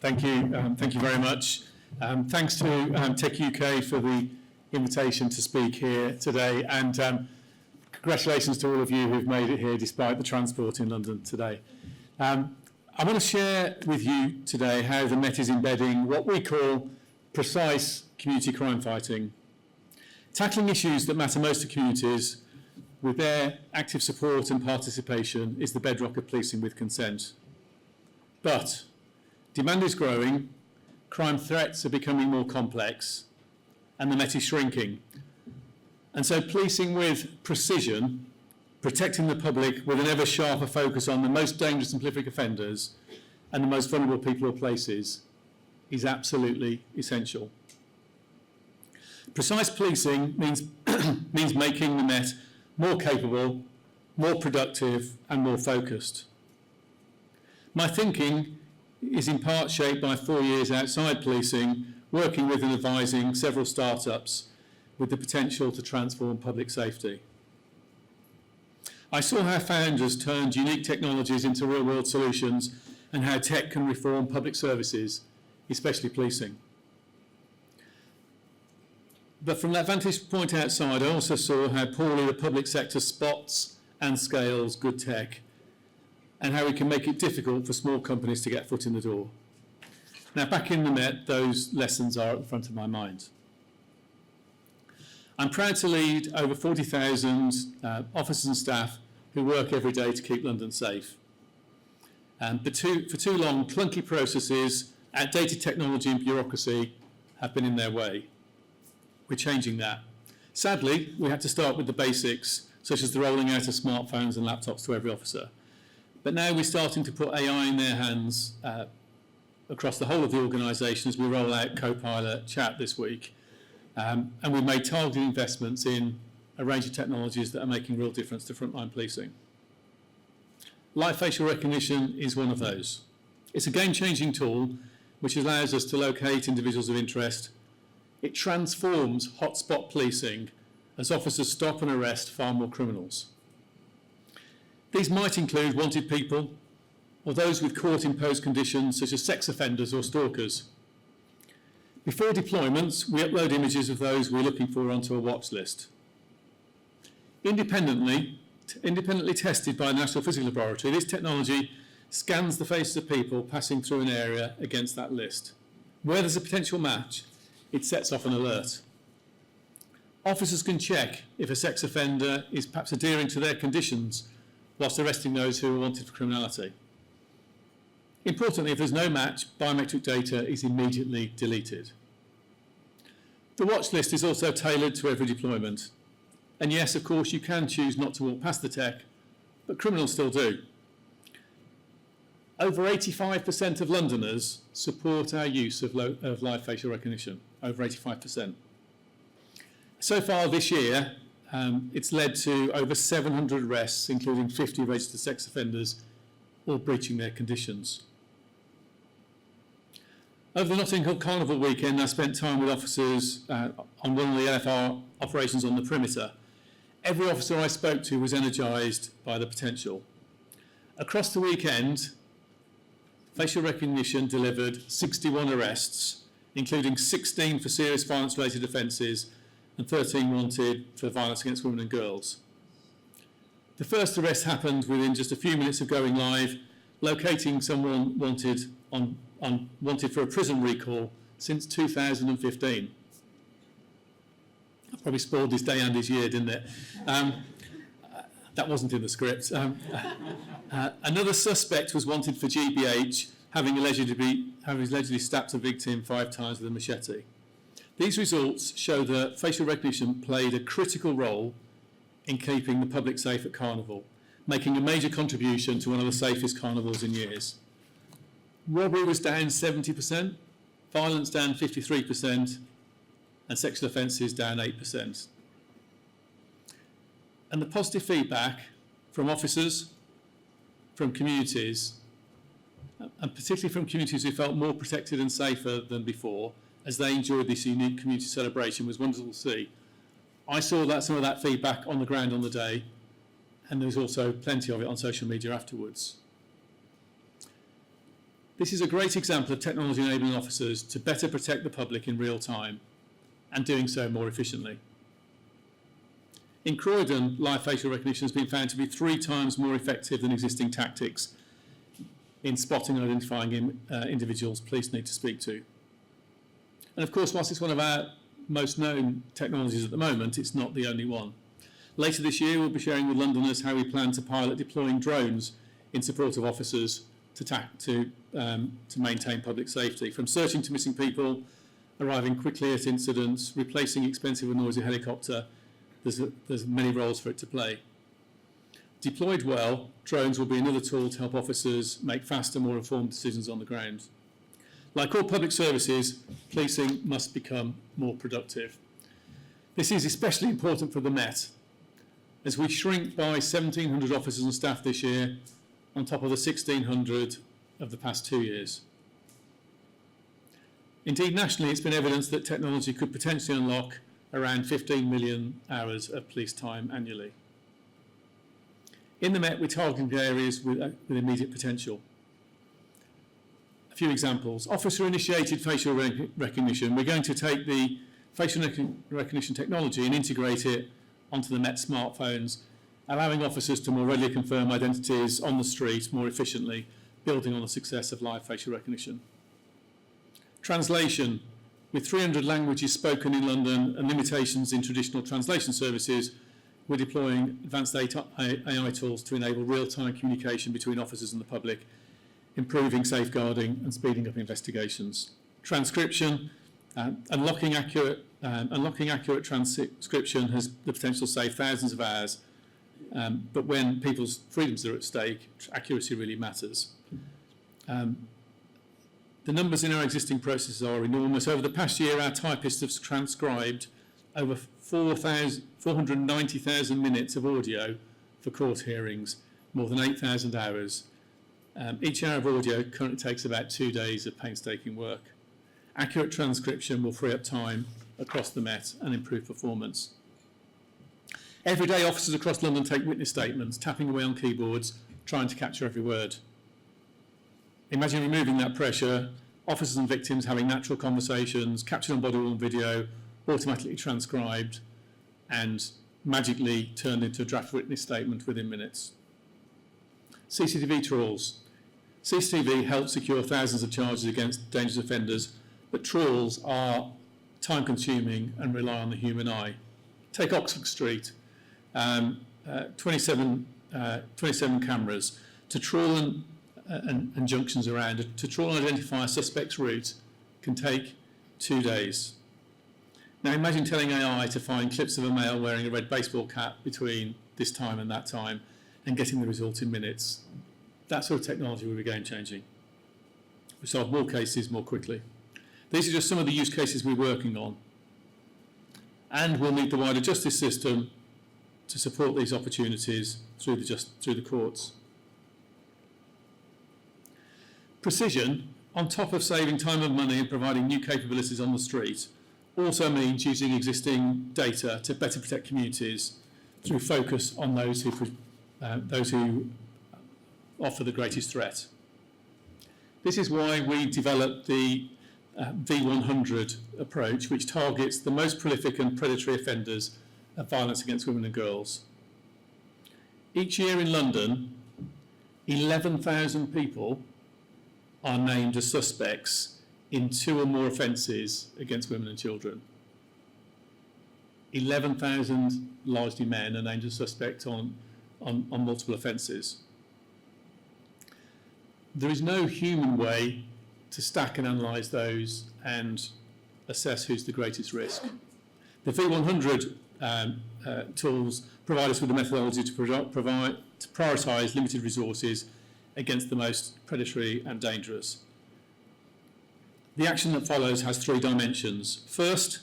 Thank you very much. Thanks to techUK for the invitation to speak here today, and congratulations to all of you who've made it here despite the transport in London today. I want to share with you today how the Met is embedding what we call precise community crime fighting, tackling issues that matter most to communities with their active support and participation is the bedrock of policing with consent. But demand is growing, crime threats are becoming more complex, and the Met is shrinking. And so policing with precision, protecting the public with an ever sharper focus on the most dangerous and prolific offenders and the most vulnerable people or places is absolutely essential. Precise policing means making the Met more capable, more productive and more focused. My thinking is in part shaped by 4 years outside policing, working with and advising several startups with the potential to transform public safety. I saw how founders turned unique technologies into real-world solutions and how tech can reform public services, especially policing. But from that vantage point outside, I also saw how poorly the public sector spots and scales good tech, and how we can make it difficult for small companies to get foot in the door. Now, back in the Met, those lessons are at the front of my mind. I'm proud to lead over 40,000 officers and staff who work every day to keep London safe. But for too long, clunky processes, outdated technology and bureaucracy have been in their way. We're changing that. Sadly, we had to start with the basics, such as the rolling out of smartphones and laptops to every officer. But now we're starting to put AI in their hands across the whole of the organisation as we roll out Copilot Chat this week. And we've made targeted investments in a range of technologies that are making real difference to frontline policing. Live facial recognition is one of those. It's a game-changing tool which allows us to locate individuals of interest. It transforms hotspot policing as officers stop and arrest far more criminals. These might include wanted people or those with court-imposed conditions such as sex offenders or stalkers. Before deployments, we upload images of those we're looking for onto a watch list. Independently tested by the National Physical Laboratory, this technology scans the faces of people passing through an area against that list. Where there's a potential match, it sets off an alert. Officers can check if a sex offender is perhaps adhering to their conditions whilst arresting those who are wanted for criminality. Importantly, if there's no match, biometric data is immediately deleted. The watch list is also tailored to every deployment. And yes, of course, you can choose not to walk past the tech, but criminals still do. Over 85% of Londoners support our use of live facial recognition, over 85%. So far this year, it's led to over 700 arrests, including 50 registered sex offenders, all breaching their conditions. Over the Notting Hill Carnival weekend, I spent time with officers on one of the LFR operations on the perimeter. Every officer I spoke to was energised by the potential. Across the weekend, facial recognition delivered 61 arrests, including 16 for serious violence-related offences and 13 wanted for violence against women and girls. The first arrest happened within just a few minutes of going live, locating someone wanted for a prison recall since 2015. That probably spoiled his day and his year, didn't it? That wasn't in the script. Another suspect was wanted for GBH, having allegedly stabbed a victim 5 times with a machete. These results show that facial recognition played a critical role in keeping the public safe at Carnival, making a major contribution to one of the safest carnivals in years. Robbery was down 70%, violence down 53%, and sexual offences down 8%. And the positive feedback from officers, from communities, and particularly from communities who felt more protected and safer than before, as they enjoyed this unique community celebration, was wonderful to see. I saw some of that feedback on the ground on the day, and there was also plenty of it on social media afterwards. This is a great example of technology enabling officers to better protect the public in real time and doing so more efficiently. In Croydon, live facial recognition has been found to be 3 times more effective than existing tactics in spotting and identifying individuals police need to speak to. And of course, whilst it's one of our most known technologies at the moment, it's not the only one. Later this year, we'll be sharing with Londoners how we plan to pilot deploying drones in support of officers to maintain public safety, from searching to missing people, arriving quickly at incidents, replacing expensive and noisy helicopter. There's many roles for it to play. Deployed well, drones will be another tool to help officers make faster, more informed decisions on the ground. Like all public services, policing must become more productive. This is especially important for the Met, as we shrink by 1,700 officers and staff this year, on top of the 1,600 of the past 2 years. Indeed, nationally, it's been evidenced that technology could potentially unlock around 15 million hours of police time annually. In the Met, we're targeting areas with immediate potential. A few examples. Officer-initiated facial recognition. We're going to take the facial recognition technology and integrate it onto the Met smartphones, allowing officers to more readily confirm identities on the street more efficiently, building on the success of live facial recognition. Translation. With 300 languages spoken in London and limitations in traditional translation services, we're deploying advanced AI tools to enable real-time communication between officers and the public, improving safeguarding and speeding up investigations. Transcription. Unlocking accurate transcription has the potential to save thousands of hours, but when people's freedoms are at stake, accuracy really matters. The numbers in our existing processes are enormous. Over the past year, our typists have transcribed over 490,000 minutes of audio for court hearings, more than 8,000 hours. Each hour of audio currently takes about 2 days of painstaking work. Accurate transcription will free up time across the Met and improve performance. Every day, officers across London take witness statements, tapping away on keyboards, trying to capture every word. Imagine removing that pressure, officers and victims having natural conversations, captured on body-worn video, automatically transcribed, and magically turned into a draft witness statement within minutes. CCTV trawls. CCTV helps secure thousands of charges against dangerous offenders, but trawls are time-consuming and rely on the human eye. Take Oxford Street, 27 cameras to trawl and junctions around. To trawl and identify a suspect's route can take 2 days. Now imagine telling AI to find clips of a male wearing a red baseball cap between this time and that time and getting the result in minutes. That sort of technology will be game-changing. We solve more cases more quickly. These are just some of the use cases we're working on, and we'll need the wider justice system to support these opportunities through the courts. Precision, on top of saving time and money and providing new capabilities on the street, also means using existing data to better protect communities through focus on those who offer the greatest threat. This is why we developed the V100 approach, which targets the most prolific and predatory offenders of violence against women and girls. Each year in London, 11,000 people are named as suspects in 2 or more offences against women and children. 11,000, largely men, are named as suspects on multiple offences. There is no human way to stack and analyse those and assess who's the greatest risk. The V100 tools provide us with the methodology to prioritise limited resources against the most predatory and dangerous. The action that follows has 3 dimensions. First,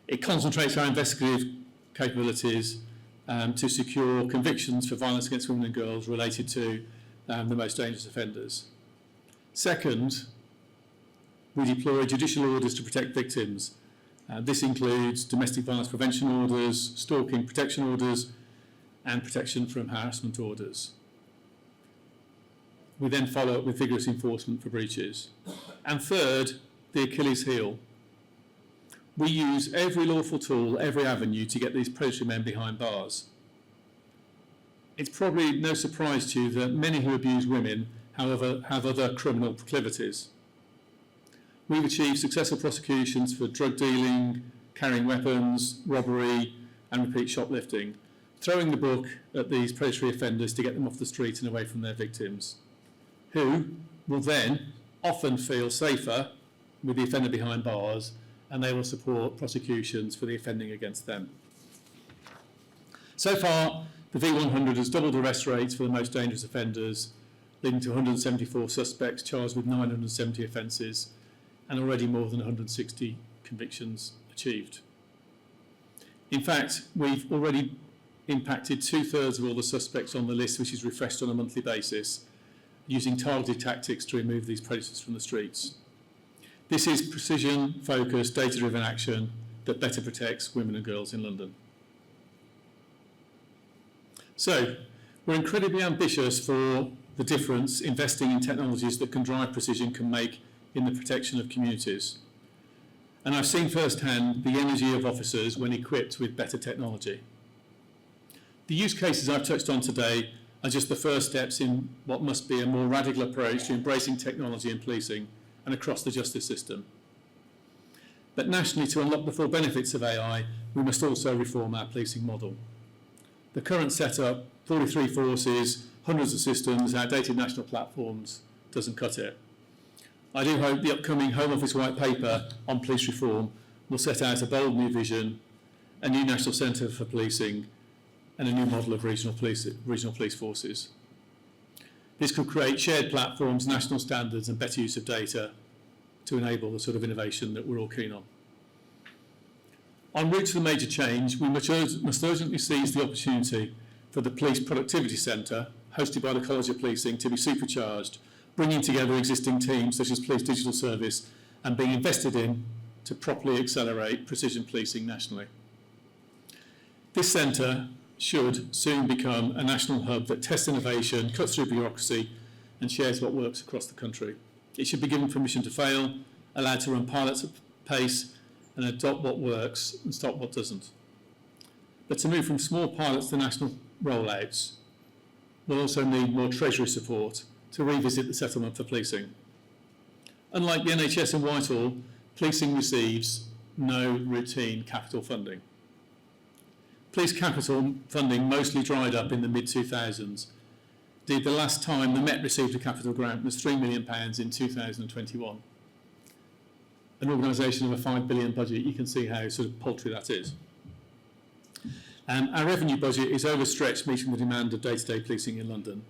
it concentrates our investigative capabilities to secure convictions for violence against women and girls related to the most dangerous offenders. Second, we deploy judicial orders to protect victims. This includes domestic violence prevention orders, stalking protection orders, and protection from harassment orders. We then follow up with vigorous enforcement for breaches. And third, the Achilles heel. We use every lawful tool, every avenue to get these predatory men behind bars. It's probably no surprise to you that many who abuse women, however, have other criminal proclivities. We've achieved successful prosecutions for drug dealing, carrying weapons, robbery, and repeat shoplifting, throwing the book at these predatory offenders to get them off the street and away from their victims, who will then often feel safer with the offender behind bars, and they will support prosecutions for the offending against them. So far, the V100 has doubled arrest rates for the most dangerous offenders, leading to 174 suspects charged with 970 offences, and already more than 160 convictions achieved. In fact, we've already impacted 2/3 of all the suspects on the list, which is refreshed on a monthly basis, using targeted tactics to remove these predators from the streets. This is precision-focused, data-driven action that better protects women and girls in London. So, we're incredibly ambitious for the difference investing in technologies that can drive precision can make in the protection of communities. And I've seen firsthand the energy of officers when equipped with better technology. The use cases I've touched on today are just the first steps in what must be a more radical approach to embracing technology in policing and across the justice system. But nationally, to unlock the full benefits of AI, we must also reform our policing model. The current setup, 43 forces, hundreds of systems, outdated national platforms, doesn't cut it. I do hope the upcoming Home Office white paper on police reform will set out a bold new vision, a new national centre for policing, and a new model of regional police forces. This could create shared platforms, national standards, and better use of data to enable the sort of innovation that we're all keen on. En route to the major change, we must urgently seize the opportunity for the Police Productivity Centre, hosted by the College of Policing, to be supercharged, bringing together existing teams such as Police Digital Service and being invested in to properly accelerate precision policing nationally. This centre should soon become a national hub that tests innovation, cuts through bureaucracy, and shares what works across the country. It should be given permission to fail, allowed to run pilots at pace, and adopt what works and stop what doesn't. But to move from small pilots to national rollouts, we'll also need more Treasury support to revisit the settlement for policing. Unlike the NHS and Whitehall, policing receives no routine capital funding. Police capital funding mostly dried up in the mid-2000s. Indeed, the last time the Met received a capital grant was £3 million in 2021. An organisation of a £5 billion budget, you can see how sort of paltry that is. Our revenue budget is overstretched, meeting the demand of day-to-day policing in London.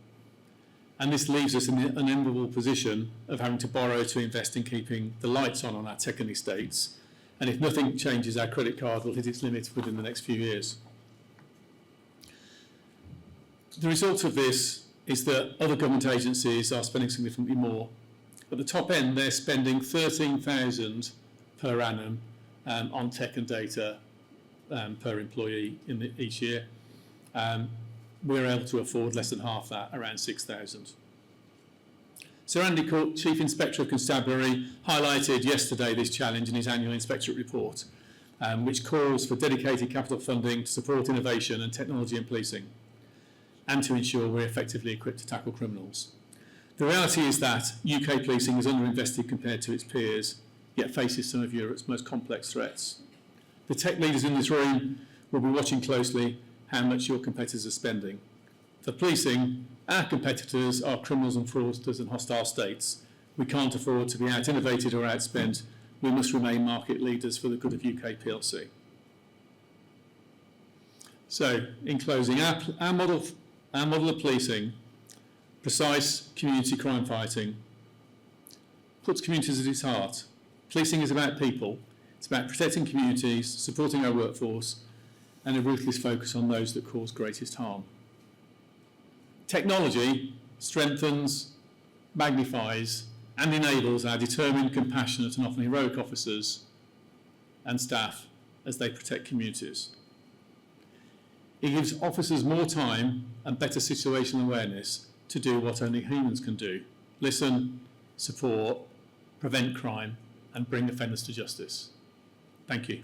And this leaves us in the unenviable position of having to borrow to invest in keeping the lights on our tech and estates. And if nothing changes, our credit card will hit its limit within the next few years. The result of this is that other government agencies are spending significantly more. At the top end, they're spending £13,000 per annum on tech and data per employee each year. We're able to afford less than half that, around £6,000. Sir Andy Cook, Chief Inspector of Constabulary, highlighted yesterday this challenge in his annual inspectorate report, which calls for dedicated capital funding to support innovation and technology in policing, and to ensure we're effectively equipped to tackle criminals. The reality is that UK policing is underinvested compared to its peers, yet faces some of Europe's most complex threats. The tech leaders in this room will be watching closely how much your competitors are spending. For policing, our competitors are criminals and fraudsters and hostile states. We can't afford to be out-innovated or outspent. We must remain market leaders for the good of UK PLC. So, in closing, our model of policing, precise community crime fighting, puts communities at its heart. Policing is about people. It's about protecting communities, supporting our workforce, and a ruthless focus on those that cause greatest harm. Technology strengthens, magnifies, and enables our determined, compassionate, and often heroic officers and staff as they protect communities. It gives officers more time and better situational awareness to do what only humans can do: listen, support, prevent crime, and bring offenders to justice. Thank you.